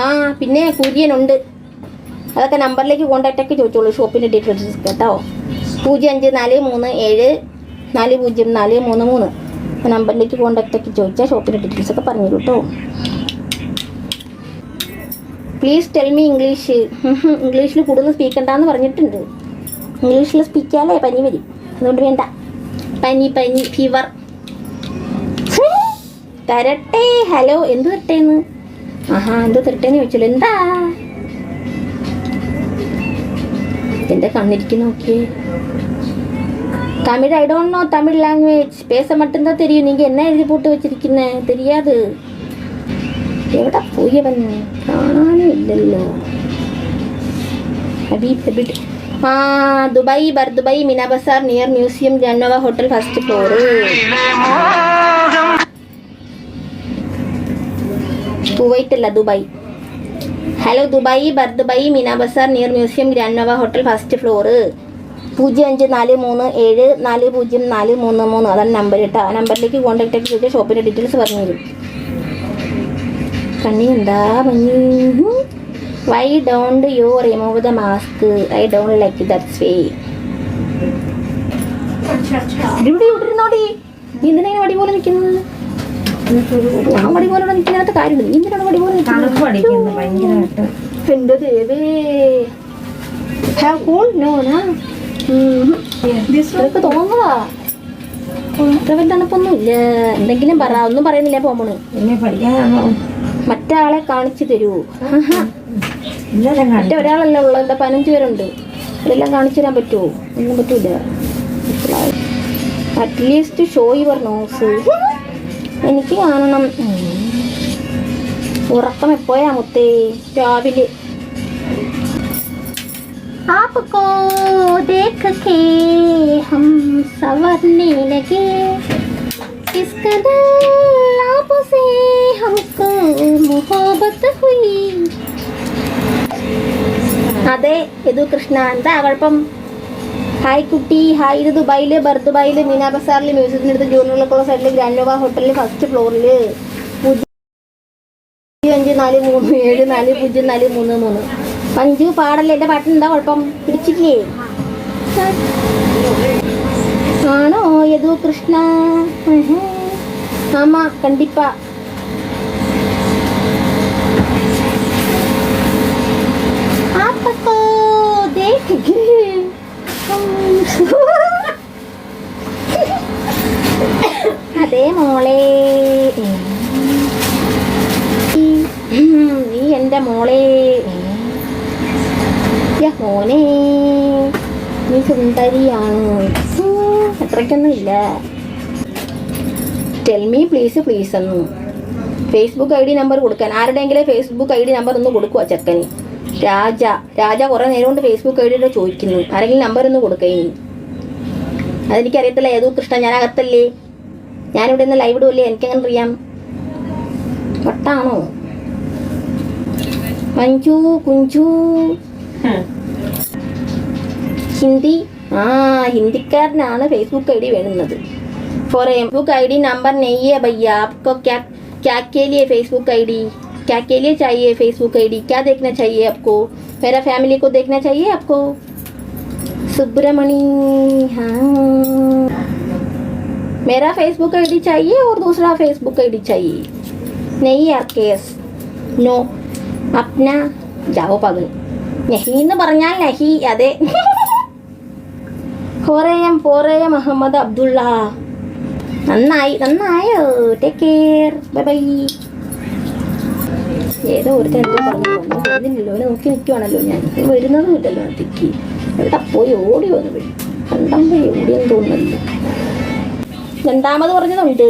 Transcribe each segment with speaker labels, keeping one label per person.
Speaker 1: ആ പിന്നെ കുര്യനുണ്ട്. അതൊക്കെ നമ്പറിലേക്ക് കോൺടാക്റ്റൊക്കെ ചോദിച്ചോളൂ, ഷോപ്പിൻ്റെ ഡീറ്റെയിൽസ് കേട്ടോ. 0543740433 നമ്പറിലേക്ക് കോൺടാക്റ്റൊക്കെ ചോദിച്ചാൽ ഷോപ്പിൻ്റെ ഡീറ്റെയിൽസൊക്കെ പറഞ്ഞു കേട്ടോ. Please tell me English. ഇംഗ്ലീഷിൽ കൂടുതൽ സ്പീക്കണ്ടെന്ന് പറഞ്ഞിട്ടുണ്ട്. ഇംഗ്ലീഷിൽ സ്പീക്കാലേ പനി വരും, അതുകൊണ്ട് വേണ്ട. പനി ഫീവർ. തരട്ടെ. ഹലോ, എന്ത് തരട്ടേന്ന്? ആഹാ, എന്ത് തരട്ടേന്ന് ചോദിച്ചല്ലോ. എന്താ എൻ്റെ കണ്ണിരിക്കുന്നു നോക്കിയേ. Tamil I don't know Tamil language. പേസ മട്ടുന്താ തെരിയും. നീങ്ക എന്നാ എഴുതി പോട്ട് വെച്ചിരിക്കുന്നേ? തെരിയാത്. എവിടെ പോയവൻ? കാണാനേ ഇല്ലല്ലോ. ആ Dubai Dubai Meena Bazaar near museum ജന്നോവ ഹോട്ടൽ ഫസ്റ്റ് ഫ്ലോർ. കുവൈറ്റ് അല്ല, Dubai. Hello, Dubai Dubai Meena Bazaar near museum grand nova hotel first floor. 0543740433. അതാണ് നമ്പർ കേട്ടോ. ആ നമ്പറിലേക്ക് കോൺടാക്ട് ആക്കി ചോദിച്ചാൽ ഷോപ്പിൻ്റെ ഡീറ്റെയിൽസ് പറഞ്ഞു തരും. കണ്ണി എന്താ ഭംഗി. Why don't you remove the mask? I don't like that's way. ഇവിടെ ഇവിടുന്നോടി. എന്തിനാണ് വടി പോലെ നിൽക്കുന്നത്? ആ വടി പോലെ നിൽക്കുന്നതിനകത്ത് കാര്യമുണ്ട്. എന്തിനാണ് വടി പോലെ നിൽക്കുന്നത്? എന്റെ ദേവേ. Have cool? നോനാ, നിനക്ക് തോന്നുന്നതാ. തണുപ്പൊന്നും ഇല്ല. എന്തെങ്കിലും പറ. ഒന്നും പറയുന്നില്ല. പോമണ് മറ്റാളെ കാണിച്ചു തരൂ. മറ്റേ ഒരാളല്ല ഉള്ളത്, ഇവിടെ 15 പേരുണ്ട്. ഇതെല്ലാം കാണിച്ചു തരാൻ പറ്റുമോ? ഒന്നും പറ്റൂല. At least show your nose. എനിക്ക് കാണണം. ഉറക്കം എപ്പോഴാ മുത്തേ? രാവിലെ. आपको देख के हम संवरने लगे, इस कदर आपसे हमको मोहब्बत हुई. അതെ യദു കൃഷ്ണ, എന്താ കുഴപ്പം? ഹായ് കുട്ടി. ഹായ്. ഇത് ദുബായില് ദുബായില് മീന ബസാറിൽ മ്യൂസിയത്തിനടുത്ത് ജൂനിയറിലേക്കുള്ള സൈഡിൽ ഗ്രാൻഡ്നോവ ഹോട്ടലിൽ ഫസ്റ്റ് ഫ്ലോറിൽ 0543740433. പഞ്ചു പാടല്ലേ? എൻ്റെ പാട്ടിന് എന്താ കുഴപ്പം? പിടിച്ചില്ലേ? ആണോ യദു കൃഷ്ണ? ആമാ കണ്ടിപ്പാ. ആപ്പോ ദേഖ് അതേ മോളെ. നീ എൻ്റെ മോളെ. മോനെ, നീ സുന്ദരിയാണ്. അത്രയ്ക്കൊന്നും ഇല്ല. ടെൽ മീ പ്ലീസ് എന്ന്. ഫേസ്ബുക്ക് ID നമ്പർ കൊടുക്കാൻ. ആരുടെയെങ്കിലും ഫേസ്ബുക്ക് ID നമ്പർ ഒന്ന് കൊടുക്കുക ചെക്കന്. രാജ കുറേ നേരം കൊണ്ട് ഫേസ്ബുക്ക് ID ചോദിക്കുന്നു. ആരെങ്കിലും നമ്പർ ഒന്ന് കൊടുക്കുക. ഇനി അതെനിക്കറിയത്തില്ല. ഏതോ കൃഷ്ണ, ഞാൻ അകത്തല്ലേ, ഞാനിവിടെ നിന്ന് ലൈവ് ഇടുമല്ലേ, എനിക്കങ്ങനെ അറിയാം. വട്ടാണോ? മഞ്ജു കുഞ്ചു. ഹിന്ദി. ഹിന്ദിക്കാരനാണ് ഫേസ്ബുക്ക് ID വേണ്ടുന്നത്. ഫോർ फेसबुक ID नंबर नहीं है भैया. आपको क्या के लिए फेसबुक ID? क्या के लिए चाहिए फेसबुक ID? क्या देखना चाहिए आपको? मेरा फैमिली को देखना चाहिए आपको? सुब्रमणी. हाँ, मेरा फेसबुक ID चाहिए और दूसरा फेसबुक ID चाहिए. नहीं यार केस. नो अपना जाओ पागल. नहीं എന്ന് പറഞ്ഞാൽ നഹി. അതെ. 4am മുഹമ്മദ് അബ്ദുള്ള. നന്നായോ? Take care. Bye bye. ഏതോ ഒരു പറഞ്ഞില്ലല്ലോ. നോക്കി നിൽക്കുവാണല്ലോ ഞാൻ. വരുന്നതും ഇല്ലല്ലോ. തിക്കി എവിടെ പോയി? ഓടി വന്നു വഴി കണ്ടാൻ പോയി. ഓടിയെന്ന് തോന്നുന്നല്ലോ. രണ്ടാമത് പറഞ്ഞതുണ്ട്,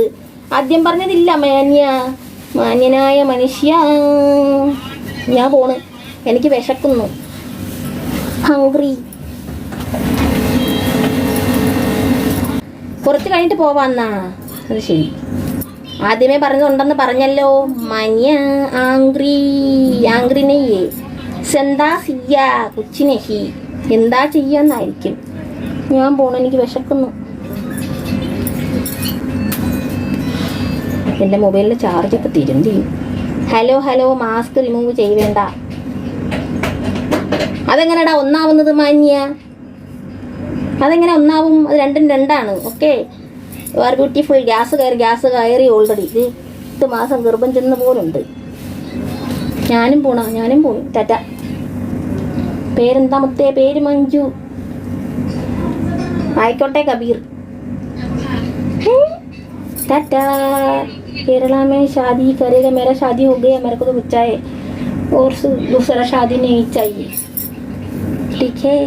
Speaker 1: ആദ്യം പറഞ്ഞതില്ല. മാന്യനായ മനുഷ്യ, ഞാൻ പോണ്. എനിക്ക് വിശക്കുന്നു. ഹംഗ്രി. കുറച്ച് കഴിഞ്ഞിട്ട് പോവാന്നാ. അത് ശരി. ആദ്യമേ പറഞ്ഞതുണ്ടെന്ന് പറഞ്ഞല്ലോ. ആംഗ്രി നെയ്യേ സെന്താ സിയ കുച്ചി നെഹി. എന്താ ചെയ്യാന്നായിരിക്കും. ഞാൻ പോണു. എനിക്ക് വിശക്കുന്നു. എൻ്റെ മൊബൈലിലെ ചാർജൊക്കെ തിരുന്തി. ഹലോ മാസ്ക് റിമൂവ് ചെയ്യേണ്ട. അതെങ്ങനെടാ ഒന്നാവുന്നത് മാന്യ? അതെങ്ങനെ ഒന്നാവും? അത് രണ്ടും രണ്ടാണ്. Okay, you are beautiful. Gas കയറി ഓൾറെഡി. ഇത് 8 മാസം ഗർഭം ചെന്ന പോലുണ്ട്. ഞാനും പോയി. ടാറ്റ. പേരെന്താ മുത്തേ? പേര് മഞ്ജു. ആയിക്കോട്ടെ കബീർ. टाटा. केरला में शादी करेगा. मेरा शादी हो गया, मेरे को तो बच्चा है और दूसरा शादी नहीं चाहिए. ठीक है.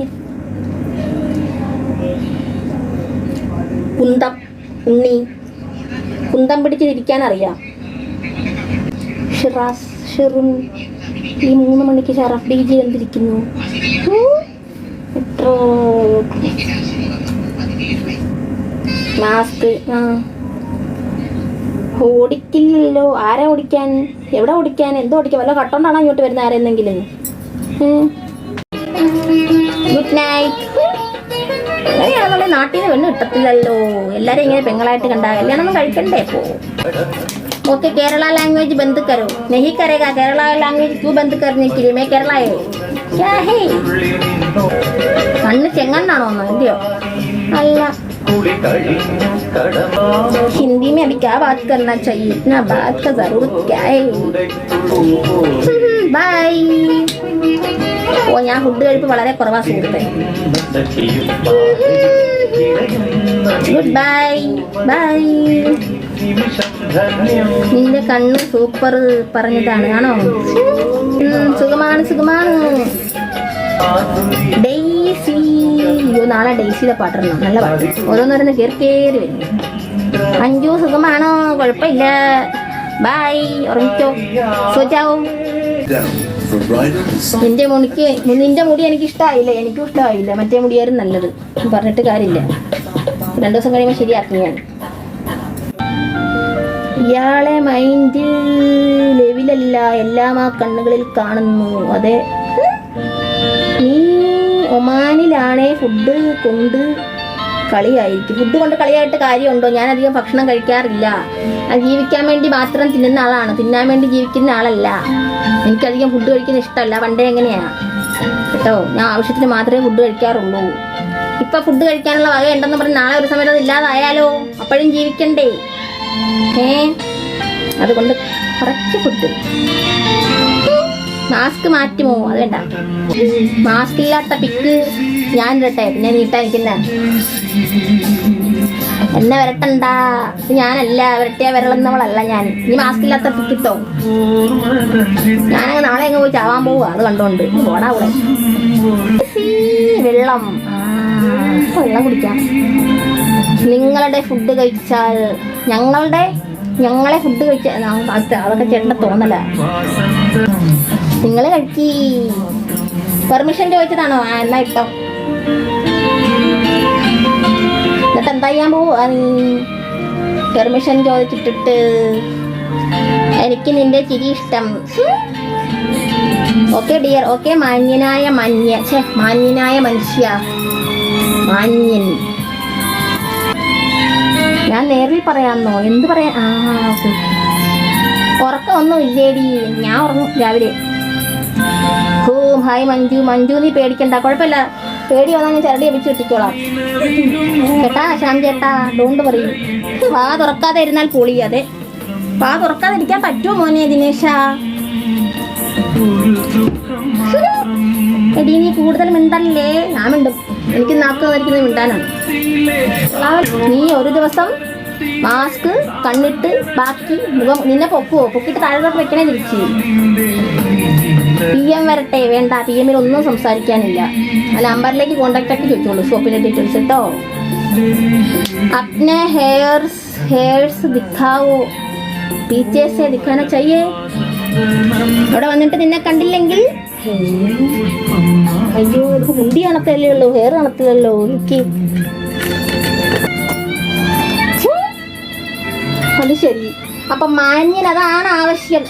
Speaker 1: കുന്തം പിടിച്ചിരിക്കാൻ അറിയാം. ഷെറുൻ ഈ 3 മണിക്ക് ഷറഫ് DJ എന്തിരിക്കുന്നു? മാസ്ക് ഓടിക്കില്ലല്ലോ. ആരാ ഓടിക്കാൻ? എവിടെ ഓടിക്കാൻ? എന്തോ ഓടിക്കാൻ? വല്ല കട്ടോണ്ടാണോ ഇങ്ങോട്ട് വരുന്ന ആരെന്നെങ്കിലും? Good night. അങ്ങനെയാണെന്നുണ്ടെങ്കിൽ നാട്ടിൽ നിന്ന് പെണ്ണ് കിട്ടത്തില്ലല്ലോ. എല്ലാരും ഇങ്ങനെ പെങ്ങളായിട്ട് കണ്ടാ കല്യാണമൊന്നും കഴിക്കണ്ടേ ഇപ്പോ? ओके, केरला लैंग्वेज बंद करो. नहीं करेगा. केरला लैंग्वेज क्यों बंद करने के लिए? मैं केरला है. क्या है? കണ്ണ് ചെങ്ങണ്ണാണോ? എന്റെയോ? അല്ല. हिंदी में अभी क्या बात करना चाहिए? इतना बात का जरूरत क्या है? बाय. ഓ, ഞാൻ ഫുഡ് കഴിപ്പ് വളരെ കുറവാ സുഹൃത്തെ. Good bye. ബൈ. നിന്റെ കണ്ണ് സൂപ്പർ പറഞ്ഞതാണ്. ആണോ? സുഖമാണ്. ഡെയ്സി. അയ്യോ, നാളെ ഡെയ്സിയുടെ പാട്ടിടണം. നല്ല പാട്ട്. ഓരോന്നോരോന്ന് കേറി വരും. അഞ്ചു സുഖമാണോ? കുഴപ്പമില്ല. ബൈ. ഉറങ്ങിക്കോ. സോച്ചാവും. നിന്റെ മുടി എനിക്ക് ഇഷ്ടമായില്ല. എനിക്കും ഇഷ്ടമായില്ല. മറ്റേ മുടിയായിരുന്നു നല്ലത്. പറഞ്ഞിട്ട് കാര്യമില്ല. 2 ദിവസം കഴിയുമ്പോൾ ശരിയാക്കും ഞാൻ. ഇയാളെ മൈൻഡ് ലെവലല്ല, എല്ലാം ആ കണ്ണുകളിൽ കാണുന്നു. അതെ, നീ ഒമാനിലാണേ ഫുഡ് കൊണ്ട് കളിയായിരിക്കും. ഫുഡ് കൊണ്ട് കളിയായിട്ട് കാര്യമുണ്ടോ? ഞാൻ അധികം ഭക്ഷണം കഴിക്കാറില്ല. ഞാൻ ജീവിക്കാൻ വേണ്ടി മാത്രം തിന്നുന്ന ആളാണ്, തിന്നാൻ വേണ്ടി ജീവിക്കുന്ന ആളല്ല. എനിക്കധികം ഫുഡ് കഴിക്കുന്ന ഇഷ്ടമല്ല. പണ്ടേ എങ്ങനെയാ കേട്ടോ. ഞാൻ ആവശ്യത്തിന് മാത്രമേ ഫുഡ് കഴിക്കാറുള്ളൂ. ഇപ്പൊ ഫുഡ് കഴിക്കാനുള്ള വക ഉണ്ടെന്ന് പറഞ്ഞ് നാളെ ഒരു സമയത്ത് അത് ഇല്ലാതായാലോ? അപ്പോഴും ജീവിക്കണ്ടേ? അതുകൊണ്ട് കുറച്ച് ഫുഡ്. മാസ്ക് മാറ്റുമോ? അത് വേണ്ട. മാസ്ക് ഇല്ലാത്ത പിക്ക് ഞാൻ ഇടട്ടെ? പിന്നെ നീട്ടാനിക്കുന്ന എന്നെ വരട്ടണ്ട. ഞാനല്ല വരട്ടിയ വിരളുന്നവളല്ല ഞാൻ. ഈ മാസ്ക് ഇല്ലാത്ത പിക്ക് ഇട്ടോ. ഞാനങ്ങ് നാളെ അങ്ങ് പോയി ചാവാൻ പോവുക. അത് കണ്ടോണ്ട് ഓടാ കൂടെ. വെള്ളം കുടിക്കാം. നിങ്ങളുടെ ഫുഡ് കഴിച്ചാൽ ഞങ്ങളെ ഫുഡ് കഴിച്ചാൽ അതൊക്കെ ചേട്ടൻ്റെ തോന്നല. നിങ്ങൾ കഴിക്കി. പെർമിഷൻ ചോദിച്ചതാണോ? എന്നാ ഇട്ടോ. എന്നിട്ട് എന്താ ചെയ്യാൻ പോവാ നീ? പെർമിഷൻ ചോദിച്ചിട്ടിട്ട്. എനിക്ക് നിന്റെ ചിരി ഇഷ്ടം. Okay dear. ഓക്കെ. മാന്യനായ മനുഷ്യ. മാന്യൻ. ഞാൻ നേരിൽ പറയാമെന്നോ? എന്ത് പറയാൻ? ഓക്കെ. ഉറക്കമൊന്നും ഇല്ലേടി. ഞാൻ ഉറങ്ങും രാവിലെ. ഹായ് മഞ്ജു. നീ പേടിക്കണ്ട, കുഴപ്പമില്ല. പേടി വന്നാൽ ഞാൻ ചരടി അടിച്ചു കിട്ടിക്കോളാം കേട്ടാ. ശ്യാം ചേട്ടാ, ഡോണ്ട് പറയൂ. വാ തുറക്കാതെ ഇരുന്നാൽ പൊളി. അതെ, വാ തുറക്കാതെ ഇരിക്കാൻ പറ്റുമോ മോനെ ദിനേശ? എടി, നീ കൂടുതൽ മിണ്ടല്ലേ. ഞാൻ മിണ്ടും. എനിക്ക് നാക്ക് വന്നിരിക്കുന്നത് മിണ്ടാനാണ്. നീ ഒരു ദിവസം മാസ്ക് കണ്ണിട്ട് ബാക്കി മുഖം നിന്നെ പൊക്കിട്ട് താഴോട്ട് വെക്കണേ തിരിച്ച്. PM വരട്ടെ? വേണ്ട, PM ഒന്നും സംസാരിക്കാനില്ല. ആ നമ്പറിലേക്ക് കോണ്ടാക്ട് ആക്കി ചോദിച്ചോളൂ ഷോപ്പിന്റെ ഡീറ്റെയിൽസ് കേട്ടോ. अपने हेयर्स दिखाओ. पीछे से दिखाना चाहिए. അവിടെ വന്നിട്ട് നിന്നെ കണ്ടില്ലെങ്കിൽ അയ്യോ, മുടി കാണത്തല്ലേ ഉള്ളൂ, ഹെയർ കാണത്തില്ലല്ലോ എനിക്ക്. അത് ശരി. അപ്പൊ മാന്യൻ അതാണ് ആവശ്യം.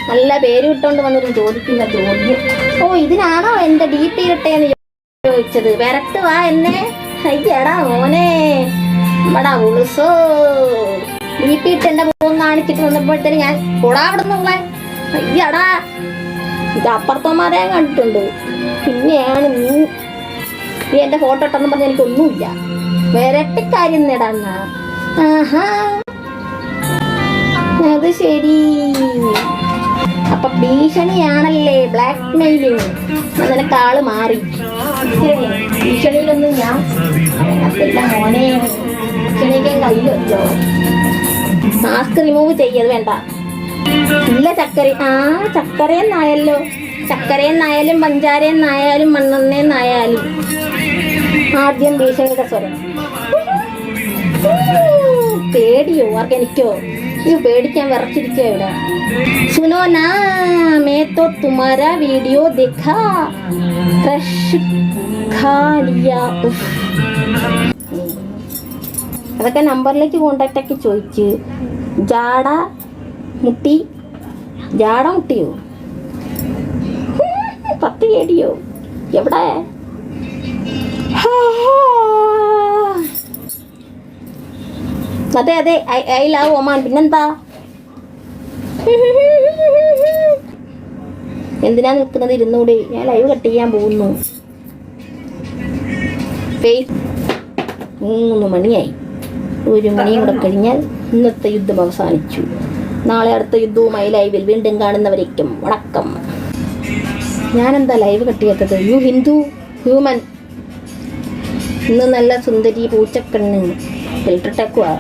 Speaker 1: നല്ല പേര് വിട്ടോണ്ട് വന്നിട്ട് ചോദിക്കുന്ന ചോദ്യം. ഓ, ഇതിനാണോ എന്റെ DP ഇട്ടേന്ന് ചോദിച്ചത്? വരട്ട് വാ എന്നെ. അയ്യടാ മോനെ, നമ്മടാ ഉളുസോ. DP ഇട്ട് എന്റെ മുഖം കാണിച്ചിട്ട് വന്നപ്പോഴത്തേന് ഞാൻ കൂടാ അവിടെ നിന്നുള്ള അയ്യടാ, ഇത് അപ്പുറത്തമാരെ ഞാൻ കണ്ടിട്ടുണ്ട്. പിന്നെയാണ് നീ എൻ്റെ ഫോട്ടോ ഇട്ടെന്ന് പറഞ്ഞാൽ എനിക്കൊന്നുമില്ല. വേറെ കാര്യം നേടാന്ന. ആഹാ, അത് ശരി. അപ്പൊ ഭീഷണിയാണല്ലേ, ബ്ലാക്ക് മെയിലിങ്. നിനക്ക് ആള് മാറി. ഭീഷണിയിലൊന്നും ഞാൻ മോനെ, ഭീഷണിക്കാൻ കയ്യിൽ വെച്ചോ. മാസ്ക് റിമൂവ് ചെയ്യത് വേണ്ട. ഇല്ല ചക്കര. ചക്കരയെന്നായല്ലോ. ചക്കരയെന്നായാലും പഞ്ചാരയെന്നായാലും മണ്ണെണ്ണയെന്നായാലും ആദ്യം ഭീഷണിയുടെ സ്വരം. പേടിയോ ആർക്കെനിക്കോ? ഇത് പേടിക്കാൻ വിറച്ചിരിക്കുക ഇവിടെ. സുനോ നാ, മേ തോ തുമാരാ വീഡിയോ ദേഖാ, ക്രഷ് ഖാ ലിയാ. അതൊക്കെ നമ്പറിലേക്ക് കോണ്ടാക്ട് ആക്കി ചോദിച്ച്. ജാട മുട്ടിയോ? 10 കേടിയോ? എവിടെ? അതെ ഐ ലവ് ഒമാൻ. പിന്നെന്താ? എന്തിനാ നിൽക്കുന്നത്? ഇരുന്നൂടെ. ഞാൻ ലൈവ് കട്ട് ചെയ്യാൻ പോകുന്നു. 3 മണിയായി. 1 മണിയും കൂടെ കഴിഞ്ഞാൽ ഇന്നത്തെ യുദ്ധം അവസാനിച്ചു. നാളെ അടുത്ത യുദ്ധവുമായി ലൈവിൽ വീണ്ടും കാണുന്നവരേക്കും വണക്കം. ഞാനെന്താ ലൈവ് കട്ട് ചെയ്യാത്തത്? You Hindu human. ഇന്ന് നല്ല സുന്ദരി പൂച്ചക്കണ്ണ് ഫിൽട്ടർ ടെക്കുവാ.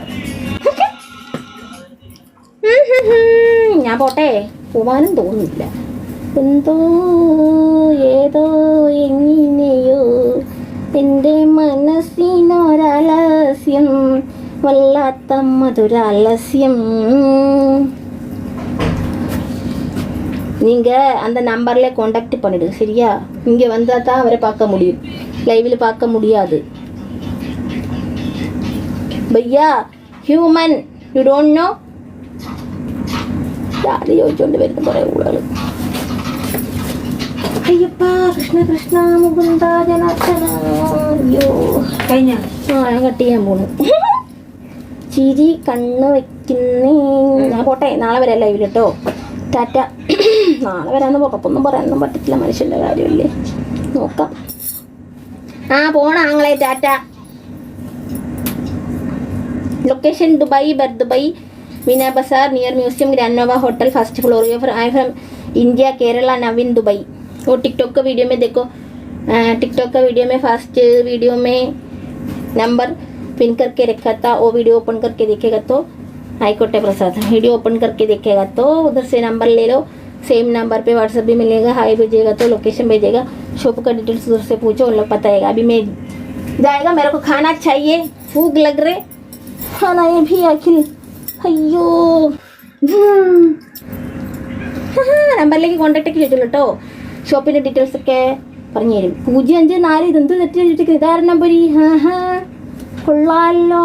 Speaker 1: ഞാൻ പോട്ടെ, പോവാനും തോന്നുന്നില്ല. എന്തോ ഏതോ എങ്ങനെയോ എൻ്റെ മനസ്സിനൊരലസ്യം, വല്ലാത്ത മധുരാലസ്യം. நீங்கள் அந்த நம்பரில் காண்டாக்ட் பண்ணிடு, சரியா? இங்கே வந்தால் தான் அவரை பார்க்க முடியும், லைவில் பார்க்க முடியாது. பையா ஹியூமன், யூ டோன்ட் நோ? யாரும் ചോദിച്ചുകൊണ്ട് വരുന്ന കുറേ ഊളുകൾ. അയ്യപ്പ കൃഷ്ണ കൃഷ്ണ മുകുന്ദ ജനാർദ്ദന. അയ്യോ കഴിഞ്ഞ. ഞാൻ കട്ട് ചെയ്യാൻ പോണു. ചിരി കണ്ണ് വെക്കുന്നേ. ഞാൻ പോട്ടെ, നാളെ വരാം ലൈവിൽ കേട്ടോ. ടാറ്റ. നാളെ വരാമെന്ന് പുറത്തൊന്നും പറയാനൊന്നും പറ്റത്തില്ല, മനുഷ്യൻ്റെ കാര്യമല്ലേ. നോക്കാം. പോണ ആങ്ങളെ. Tata. Location Dubai, Dubai Meena Bazaar near museum grand nova hotel first floor. I from India Kerala now in Dubai. वो टिकटॉक का वीडियो में देखो, टिकटॉक का वीडियो में फर्स्ट वीडियो में नंबर पिन करके रखा था, वो वीडियो ओपन करके देखेगा तो हाईकोटे प्रसाद वीडियो ओपन करके देखेगा तो उधर से नंबर ले लो। सेम नंबर पे व्हाट्सएप भी मिलेगा, हाई भेजेगा तो लोकेशन भेजेगा, शॉप का डिटेल्स उधर से पूछो, उन लोग बताएगा। अभी मैं जाएगा, मेरे को खाना चाहिए, भूख लग रहे, खाना ये भी अखिल। അയ്യോ, നമ്പറിലേക്ക് കോൺടാക്ട് ഒക്കെ ചോദിച്ചോളൂ കേട്ടോ. ഷോപ്പിൻ്റെ ഡീറ്റെയിൽസ് ഒക്കെ പറഞ്ഞു തരും. 05 4 ഇതെന്ത് തെറ്റി ചോദിച്ചിട്ട് ഇതാര നമ്പർ? കൊള്ളാമല്ലോ.